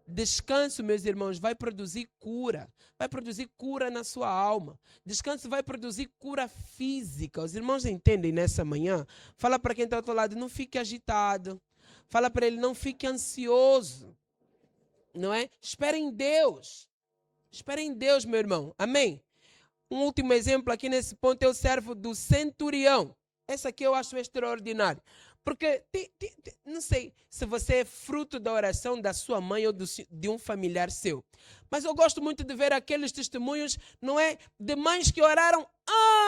Descanso, meus irmãos, vai produzir cura. Vai produzir cura na sua alma. Descanso vai produzir cura física. Os irmãos entendem nessa manhã? Fala para quem está ao teu lado, não fique agitado. Fala para ele, não fique ansioso. Não é? Espere em Deus. Espere em Deus, meu irmão. Amém? Um último exemplo aqui nesse ponto é o servo do centurião. Esse aqui eu acho extraordinário. Porque, não sei se você é fruto da oração da sua mãe ou de um familiar seu. Mas eu gosto muito de ver aqueles testemunhos, não é? De mães que oraram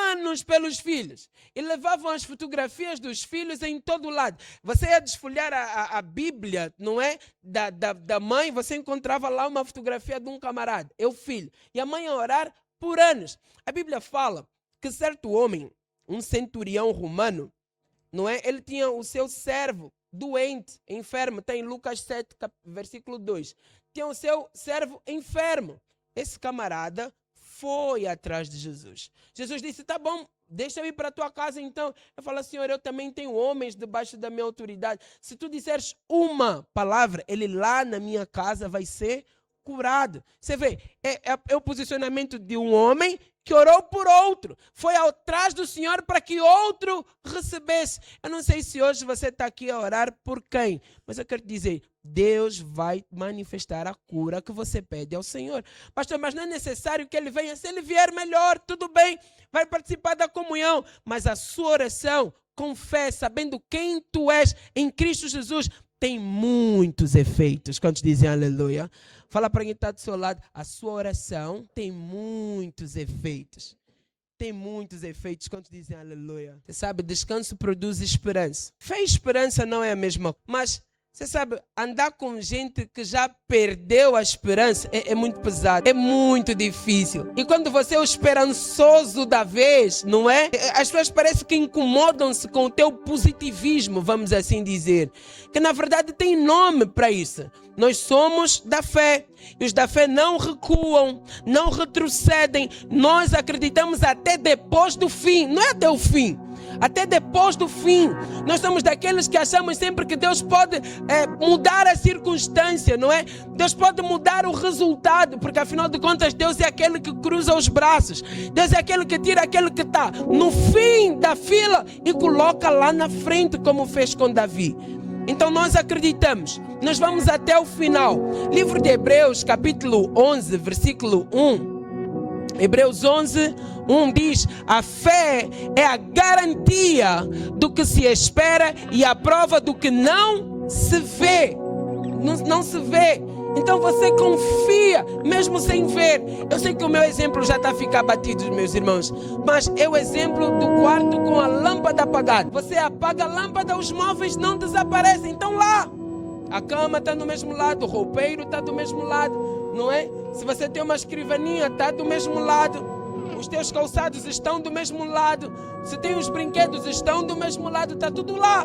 anos pelos filhos. E levavam as fotografias dos filhos em todo lado. Você ia desfolhar a Bíblia, não é? Da mãe, você encontrava lá uma fotografia de um camarada. É o filho. E a mãe a orar por anos. A Bíblia fala que certo homem, um centurião romano, não é? Ele tinha o seu servo doente, enfermo. Está em Lucas 7, versículo 2. Tinha o seu servo enfermo. Esse camarada foi atrás de Jesus. Jesus disse, tá bom, deixa eu ir para a tua casa então. Eu falo, Senhor, eu também tenho homens debaixo da minha autoridade. Se tu disseres uma palavra, ele lá na minha casa vai ser curado. Você vê, é o posicionamento de um homem que orou por outro. Foi atrás do Senhor para que outro recebesse. Eu não sei se hoje você está aqui a orar por quem, mas eu quero dizer, Deus vai manifestar a cura que você pede ao Senhor. Pastor, mas não é necessário que Ele venha. Se Ele vier, melhor, tudo bem. Vai participar da comunhão. Mas a sua oração, com fé, sabendo quem tu és em Cristo Jesus, tem muitos efeitos. Quantos dizem aleluia? Fala para quem está do seu lado, a sua oração tem muitos efeitos. Tem muitos efeitos. Quantos dizem aleluia? Você sabe, descanso produz esperança. Fé e esperança não é a mesma coisa. Mas você sabe, andar com gente que já perdeu a esperança é muito pesado, é muito difícil. E quando você é o esperançoso da vez, não é? As pessoas parecem que incomodam-se com o teu positivismo, vamos assim dizer. Que na verdade tem nome para isso. Nós somos da fé. E os da fé não recuam, não retrocedem. Nós acreditamos até depois do fim, não é até o fim. Até depois do fim. Nós somos daqueles que achamos sempre que Deus pode mudar a circunstância, não é? Deus pode mudar o resultado, porque afinal de contas Deus é aquele que cruza os braços. Deus é aquele que tira aquele que está no fim da fila e coloca lá na frente, como fez com Davi. Então nós acreditamos, nós vamos até o final. Livro de Hebreus, capítulo 11, versículo 1. Hebreus 11, 1 diz: a fé é a garantia do que se espera e a prova do que não se vê. Não se vê. Então você confia, mesmo sem ver. Eu sei que o meu exemplo já está a ficar batido, meus irmãos, mas é o exemplo do quarto com a lâmpada apagada. Você apaga a lâmpada, os móveis não desaparecem, estão lá. A cama está do mesmo lado, o roupeiro está do mesmo lado, não é? Se você tem uma escrivaninha, está do mesmo lado. Os teus calçados estão do mesmo lado. Se tem os brinquedos, estão do mesmo lado, está tudo lá.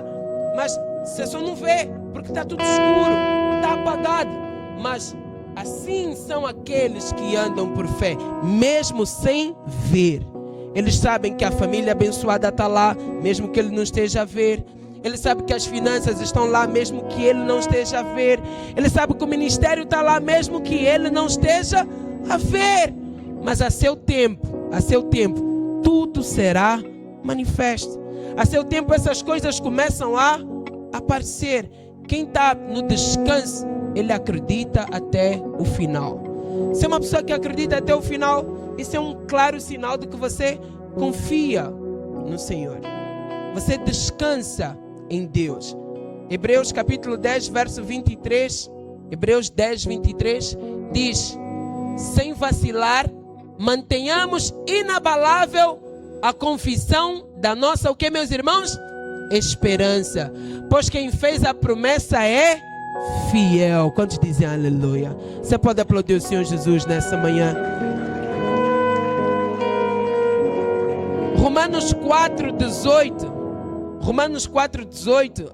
Mas você só não vê, porque está tudo escuro, está apagado. Mas assim são aqueles que andam por fé, mesmo sem ver. Eles sabem que a família abençoada está lá, mesmo que ele não esteja a ver. Ele sabe que as finanças estão lá, mesmo que ele não esteja a ver. Ele sabe que o ministério está lá, mesmo que ele não esteja a ver. Mas a seu tempo, tudo será manifesto. A seu tempo essas coisas começam a aparecer. Quem está no descanso, ele acredita até o final. Se é uma pessoa que acredita até o final, isso é um claro sinal de que você confia no Senhor. Você descansa em Deus. Hebreus capítulo 10, verso 23. Hebreus 10, 23 diz: sem vacilar, mantenhamos inabalável a confissão da nossa, o que, meus irmãos? Esperança. Pois quem fez a promessa é fiel. Quantos dizem aleluia? Você pode aplaudir o Senhor Jesus nessa manhã? Romanos 4:18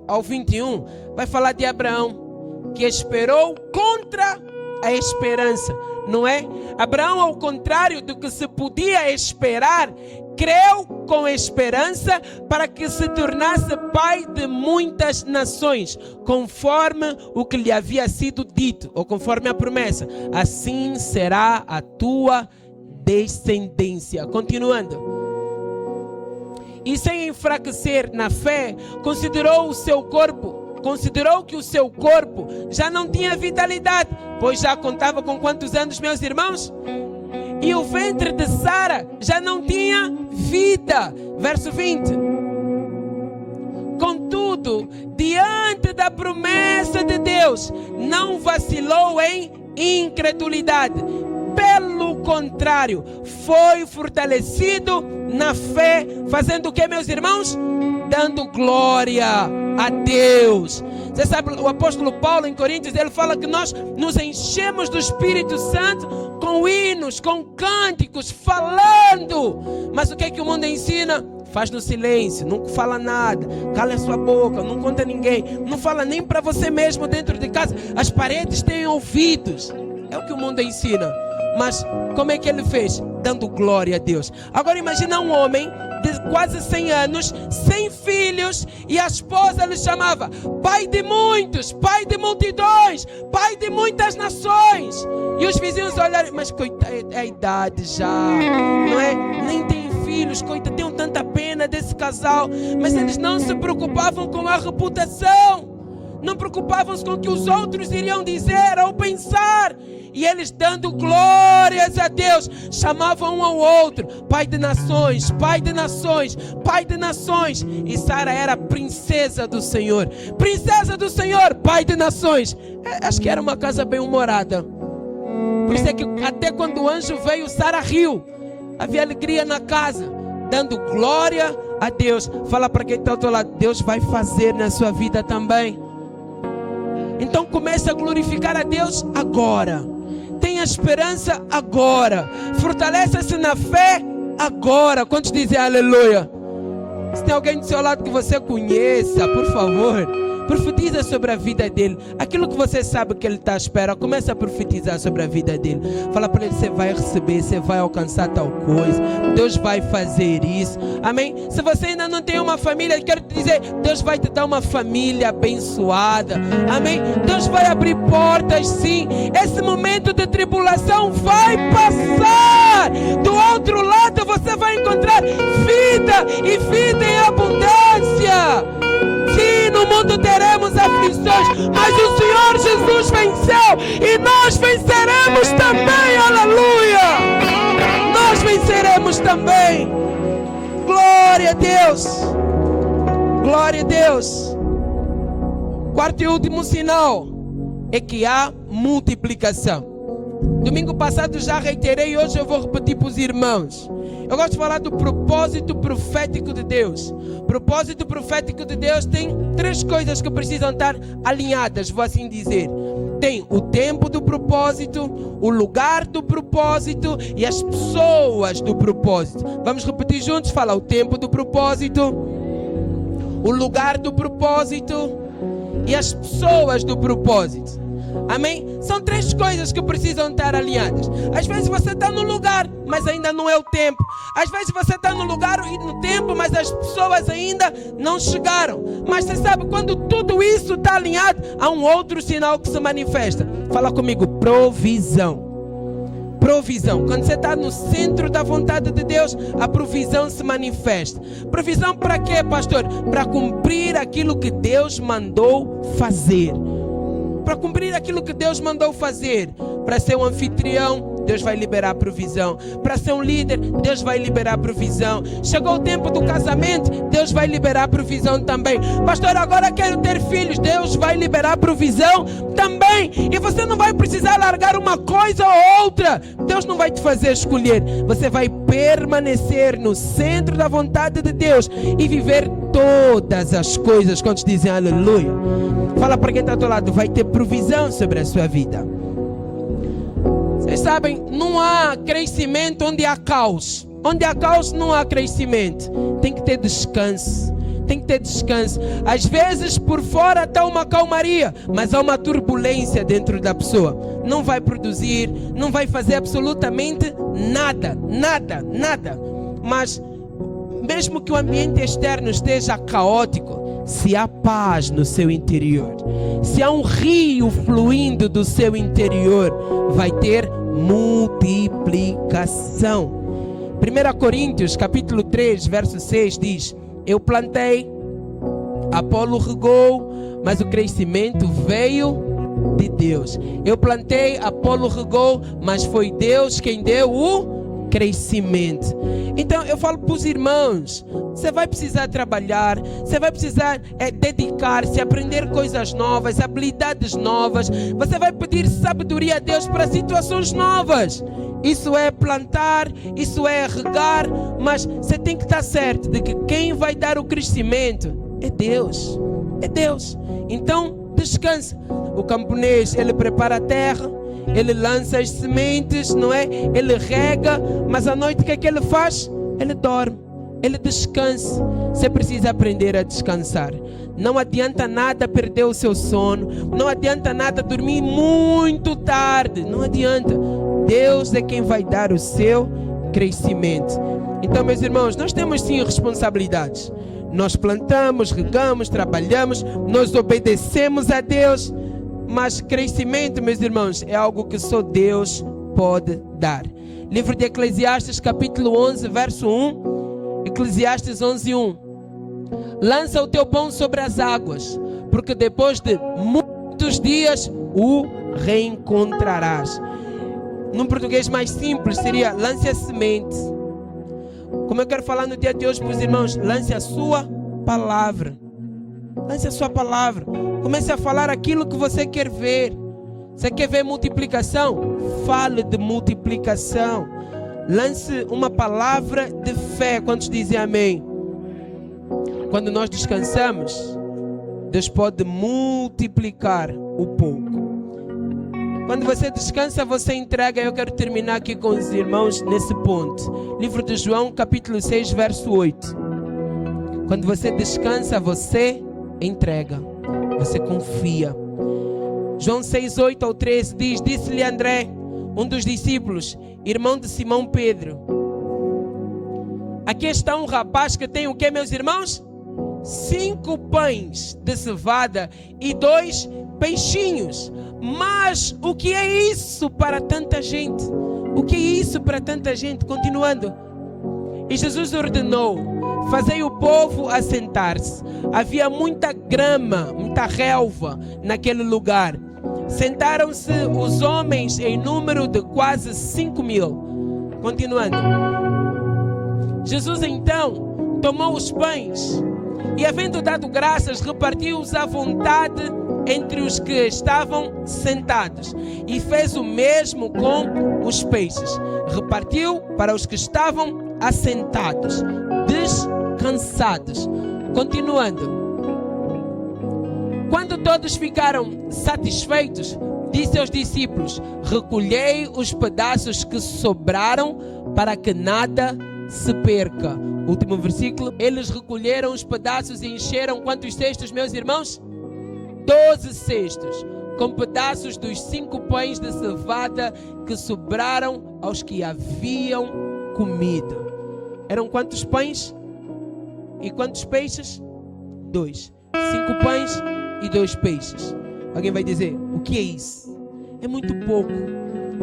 ao 21 vai falar de Abraão, que esperou contra a esperança, não é? Abraão, ao contrário do que se podia esperar, creu com esperança para que se tornasse pai de muitas nações, conforme o que lhe havia sido dito, ou conforme a promessa: assim será a tua descendência. Continuando. E sem enfraquecer na fé, considerou que o seu corpo já não tinha vitalidade, pois já contava com quantos anos, meus irmãos? E o ventre de Sara já não tinha vida. Verso 20. Contudo, diante da promessa de Deus, não vacilou em incredulidade. Pelo contrário, foi fortalecido na fé, fazendo o que, meus irmãos? Dando glória a Deus. Você sabe, o apóstolo Paulo em Coríntios, ele fala que nós nos enchemos do Espírito Santo com hinos, com cânticos, falando. Mas o que é que o mundo ensina? Faz no silêncio, não fala nada, cala a sua boca, não conta a ninguém, não fala nem para você mesmo dentro de casa. As paredes têm ouvidos. É o que o mundo ensina. Mas como é que ele fez? Dando glória a Deus. Agora imagina um homem de quase 100 anos, sem filhos, e a esposa lhe chamava pai de muitos, pai de multidões, pai de muitas nações. E os vizinhos olharam, mas coitado, é a idade já, não é? Nem tem filhos, coitado, tenho tanta pena desse casal. Mas eles não se preocupavam com a reputação, não preocupavam-se com o que os outros iriam dizer ou pensar. E eles, dando glórias a Deus, chamavam um ao outro pai de nações, pai de nações, pai de nações. E Sara era princesa do Senhor, princesa do Senhor, pai de nações. Acho que era uma casa bem humorada. Por isso é que até quando o anjo veio, Sara riu. Havia alegria na casa, dando glória a Deus. Fala para quem está ao teu lado, Deus vai fazer na sua vida também. Então comece a glorificar a Deus agora. Tenha esperança agora. Fortaleça-se na fé agora. Quantos dizem aleluia? Se tem alguém do seu lado que você conheça, por favor, profetiza sobre a vida dele. Aquilo que você sabe que ele está à espera, começa a profetizar sobre a vida dele. Fala para ele, você vai receber, você vai alcançar tal coisa. Deus vai fazer isso. Amém? Se você ainda não tem uma família, eu quero te dizer, Deus vai te dar uma família abençoada. Amém? Deus vai abrir portas, sim. Esse momento de tribulação vai passar. Do outro lado você vai encontrar vida e vida em abundância. Sim, no mundo teremos aflições, mas o Senhor Jesus venceu e nós venceremos também, aleluia! Nós venceremos também. Glória a Deus! Glória a Deus! Quarto e último sinal é que há multiplicação. Domingo passado já reiterei, hoje eu vou repetir para os irmãos. Eu gosto de falar do propósito profético de Deus. O propósito profético de Deus tem 3 coisas que precisam estar alinhadas, vou assim dizer. Tem o tempo do propósito, o lugar do propósito e as pessoas do propósito. Vamos repetir juntos? Fala o tempo do propósito, o lugar do propósito e as pessoas do propósito. Amém? São 3 coisas que precisam estar alinhadas. Às vezes você está no lugar, mas ainda não é o tempo. Às vezes você está no lugar e no tempo, mas as pessoas ainda não chegaram. Mas você sabe, quando tudo isso está alinhado, há um outro sinal que se manifesta. Fala comigo, provisão. Provisão. Quando você está no centro da vontade de Deus, a provisão se manifesta. Provisão para quê, pastor? Para cumprir aquilo que Deus mandou fazer. Para cumprir aquilo que Deus mandou fazer. Para ser um anfitrião, Deus vai liberar provisão. Para ser um líder, Deus vai liberar provisão. Chegou o tempo do casamento, Deus vai liberar provisão também. Pastor, agora quero ter filhos, Deus vai liberar provisão também. E você não vai precisar largar uma coisa ou outra. Deus não vai te fazer escolher. Você vai permanecer no centro da vontade de Deus e viver todas as coisas. Quantos dizem aleluia? Fala para quem está ao teu lado, vai ter provisão sobre a sua vida. Vocês sabem, não há crescimento onde há caos. Onde há caos não há crescimento. Tem que ter descanso. Tem que ter descanso. Às vezes por fora está uma calmaria, mas há uma turbulência dentro da pessoa. Não vai produzir, não vai fazer absolutamente nada. Nada, nada. Mas mesmo que o ambiente externo esteja caótico, se há paz no seu interior, se há um rio fluindo do seu interior, vai ter multiplicação. 1 Coríntios capítulo 3, verso 6 diz: eu plantei, Apolo regou, mas o crescimento veio de Deus. Eu plantei, Apolo regou, mas foi Deus quem deu o crescimento. Então eu falo para os irmãos, você vai precisar trabalhar, você vai precisar dedicar-se, aprender coisas novas, habilidades novas. Você vai pedir sabedoria a Deus para situações novas. Isso é plantar, isso é regar, mas você tem que estar certo de que quem vai dar o crescimento é Deus. É Deus. Então descansa. O camponês, ele prepara a terra, ele lança as sementes, não é? Ele rega, mas à noite o que é que ele faz? Ele dorme, ele descansa. Você precisa aprender a descansar. Não adianta nada perder o seu sono, não adianta nada dormir muito tarde, não adianta. Deus é quem vai dar o seu crescimento. Então, meus irmãos, nós temos sim responsabilidades. Nós plantamos, regamos, trabalhamos, nós obedecemos a Deus. Mas crescimento, meus irmãos, é algo que só Deus pode dar. Livro de Eclesiastes, capítulo 11, verso 1. Eclesiastes 11, 1. Lança o teu pão sobre as águas, porque depois de muitos dias o reencontrarás. Num português mais simples seria: lance a semente. Como eu quero falar no dia de hoje para os irmãos, lance a sua palavra. Lance a sua palavra. Comece a falar aquilo que você quer ver. Você quer ver multiplicação? Fale de multiplicação. Lance uma palavra de fé. Quantos dizem amém? Quando nós descansamos, Deus pode multiplicar o pouco. Quando você descansa, você entrega. Eu quero terminar aqui com os irmãos nesse ponto. Livro de João, capítulo 6, verso 8. Quando você descansa, você entrega. Você confia. João 6, 8 ao 13 diz: disse-lhe André, um dos discípulos, irmão de Simão Pedro: aqui está um rapaz que tem o que, meus irmãos? 5 pães de cevada e 2 peixinhos. Mas o que é isso para tanta gente? O que é isso para tanta gente? Continuando. E Jesus ordenou: fazei o povo assentar-se. Havia muita grama, muita relva naquele lugar. Sentaram-se os homens em número de quase 5.000. Continuando. Jesus então tomou os pães e, havendo dado graças, repartiu-os à vontade entre os que estavam sentados, e fez o mesmo com os peixes. Repartiu para os que estavam assentados, descansados. Continuando. Quando todos ficaram satisfeitos, disse aos discípulos: recolhei os pedaços que sobraram, para que nada se perca. Último versículo. Eles recolheram os pedaços e encheram quantos cestos, meus irmãos? 12 cestos, com pedaços dos 5 pães de cevada que sobraram aos que haviam comido. Eram quantos pães? E quantos peixes? 2. 5 pães e 2 peixes. Alguém vai dizer: o que é isso? É muito pouco.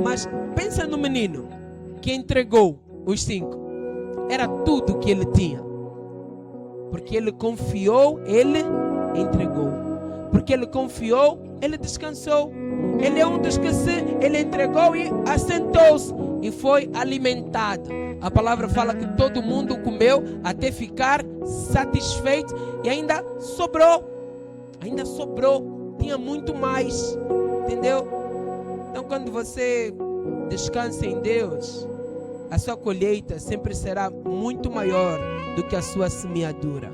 Mas pensa no menino que entregou os 5. Era tudo que ele tinha. Porque ele confiou, ele entregou. Porque ele confiou, ele descansou. Ele é um dos que ele entregou e assentou-se e foi alimentado. A palavra fala que todo mundo comeu até ficar satisfeito e ainda sobrou. Ainda sobrou. Tinha muito mais. Entendeu? Então, quando você descansa em Deus, a sua colheita sempre será muito maior do que a sua semeadura.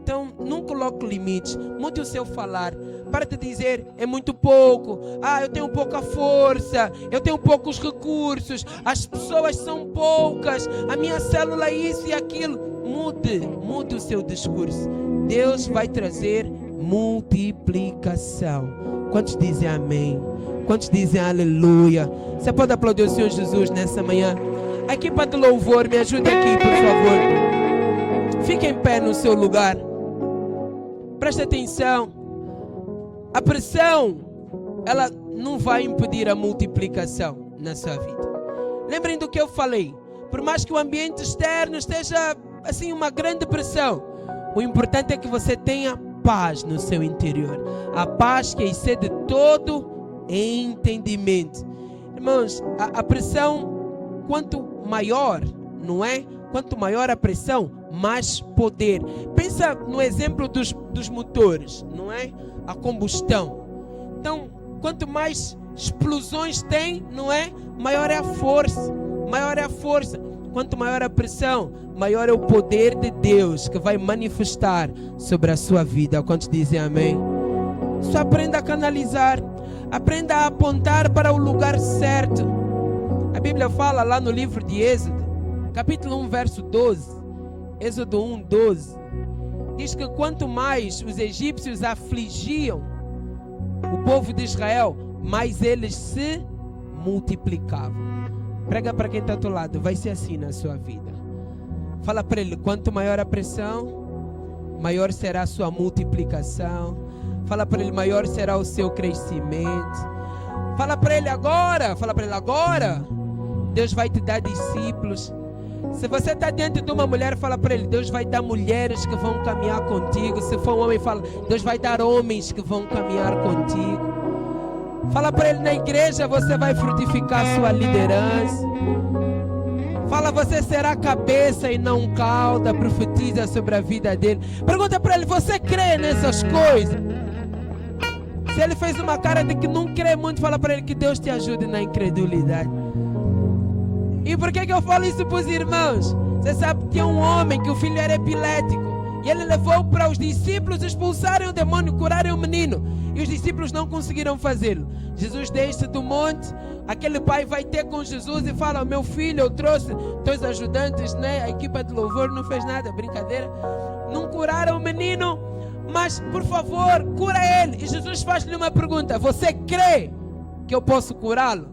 Então, não coloque limites. Mude o seu falar. Para de dizer: é muito pouco. Eu tenho pouca força. Eu tenho poucos recursos. As pessoas são poucas. A minha célula é isso e aquilo. Mude o seu discurso. Deus vai trazer multiplicação. Quantos dizem amém? Quantos dizem aleluia? Você pode aplaudir o Senhor Jesus nessa manhã? A equipa de louvor, me ajude aqui, por favor. Fique em pé no seu lugar. Preste atenção. A pressão, ela não vai impedir a multiplicação na sua vida. Lembrem do que eu falei. Por mais que o ambiente externo esteja assim uma grande pressão, o importante é que você tenha paz no seu interior. A paz que excede todo entendimento. Irmãos, a pressão, quanto maior, não é? Quanto maior a pressão, mais poder. Pensa no exemplo dos motores, não é? A combustão. Então, quanto mais explosões tem, não é? Maior é a força. Maior é a força. Quanto maior a pressão, maior é o poder de Deus que vai manifestar sobre a sua vida. Quantos dizem amém? Só aprenda a canalizar. Aprenda a apontar para o lugar certo. A Bíblia fala lá no livro de Êxodo, capítulo 1, verso 12. Êxodo 1, 12. Diz que quanto mais os egípcios afligiam o povo de Israel, mais eles se multiplicavam. Prega para quem está ao teu lado. Vai ser assim na sua vida. Fala para ele, quanto maior a pressão, maior será a sua multiplicação. Fala para ele, maior será o seu crescimento. Fala para ele agora, Deus vai te dar discípulos. Se você está diante de uma mulher, fala para ele, Deus vai dar mulheres que vão caminhar contigo. Se for um homem, fala, Deus vai dar homens que vão caminhar contigo. Fala para ele, na igreja você vai frutificar sua liderança. Fala, você será cabeça e não cauda. Profetiza sobre a vida dele. Pergunta para ele, você crê nessas coisas? Se ele fez uma cara de que não crê muito, fala para ele que Deus te ajude na incredulidade. E por que eu falo isso para os irmãos? Você sabe que tinha um homem que o filho era epilético. E ele levou para os discípulos expulsarem o demônio, curarem o menino. E os discípulos não conseguiram fazê-lo. Jesus desce do monte. Aquele pai vai ter com Jesus e fala, meu filho, eu trouxe dois ajudantes, né? A equipa de louvor não fez nada, brincadeira. Não curaram o menino, mas por favor, cura ele. E Jesus faz-lhe uma pergunta, você crê que eu posso curá-lo?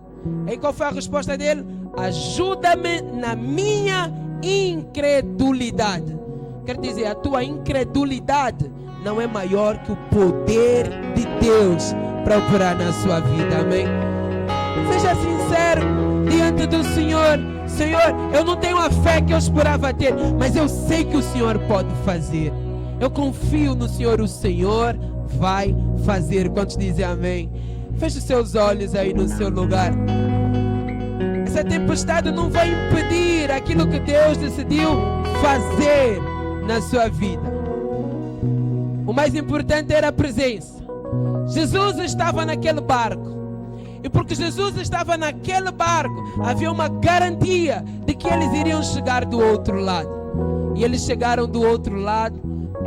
E qual foi a resposta dele? Ajuda-me na minha incredulidade. Quer dizer, a tua incredulidade não é maior que o poder de Deus para operar na sua vida, amém? Seja sincero diante do Senhor. Senhor, eu não tenho a fé que eu esperava ter, mas eu sei que o Senhor pode fazer. Eu confio no Senhor, o Senhor vai fazer. Quantos dizem amém? Feche os seus olhos aí no seu lugar. Essa tempestade não vai impedir aquilo que Deus decidiu fazer na sua vida. O mais importante era a presença. Jesus estava naquele barco. E porque Jesus estava naquele barco, havia uma garantia de que eles iriam chegar do outro lado. E eles chegaram do outro lado.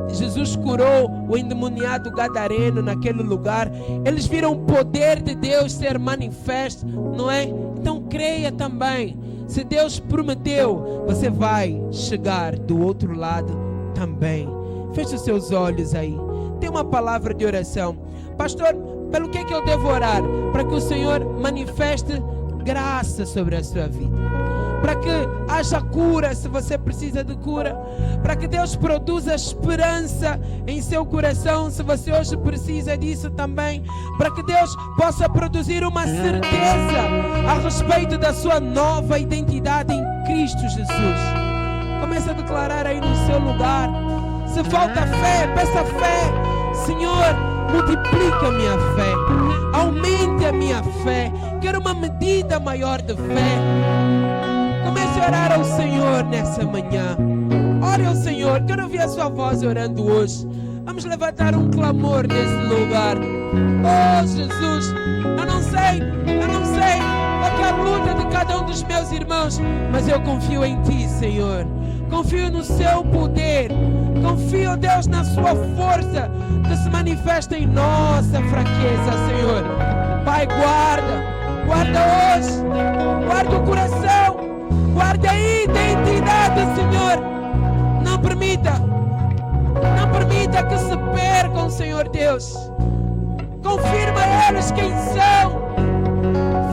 Jesus curou o endemoniado gadareno naquele lugar. Eles viram o poder de Deus ser manifesto, não é? Então creia também. Se Deus prometeu, você vai chegar do outro lado também. Feche os seus olhos aí. Tem uma palavra de oração. Pastor, pelo que eu devo orar? Para que o Senhor manifeste graça sobre a sua vida. Para que haja cura se você precisa de cura. Para que Deus produza esperança em seu coração se você hoje precisa disso também. Para que Deus possa produzir uma certeza a respeito da sua nova identidade em Cristo Jesus. Comece a declarar aí no seu lugar. Se falta fé, peça fé. Senhor, multiplica a minha fé. Aumente a minha fé. Quero uma medida maior de fé. Comece a orar ao Senhor nessa manhã. Ore ao Senhor. Quero ouvir a sua voz orando hoje. Vamos levantar um clamor nesse lugar. Oh Jesus, eu não sei qual é a luta de cada um dos meus irmãos, mas eu confio em Ti, Senhor. Confio no Seu poder. Confio, Deus, na Sua força que se manifesta em nossa fraqueza, Senhor. Pai, guarda hoje, guarda o coração, guarda a identidade, Senhor. Não permita que se percam, Senhor Deus. Confirma a eles quem são.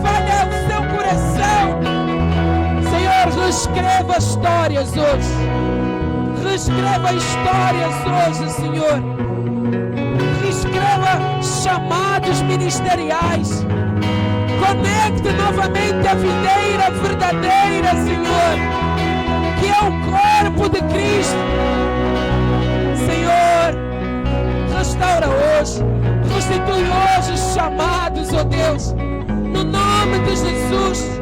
Fale ao seu coração. Senhor, reescreva histórias hoje. Reescreva histórias hoje, Senhor. Reescreva chamados ministeriais. Conecte novamente a videira verdadeira, Senhor, que é o corpo de Cristo. Senhor, restaura hoje, restitui hoje os chamados, ó Deus, no nome de Jesus.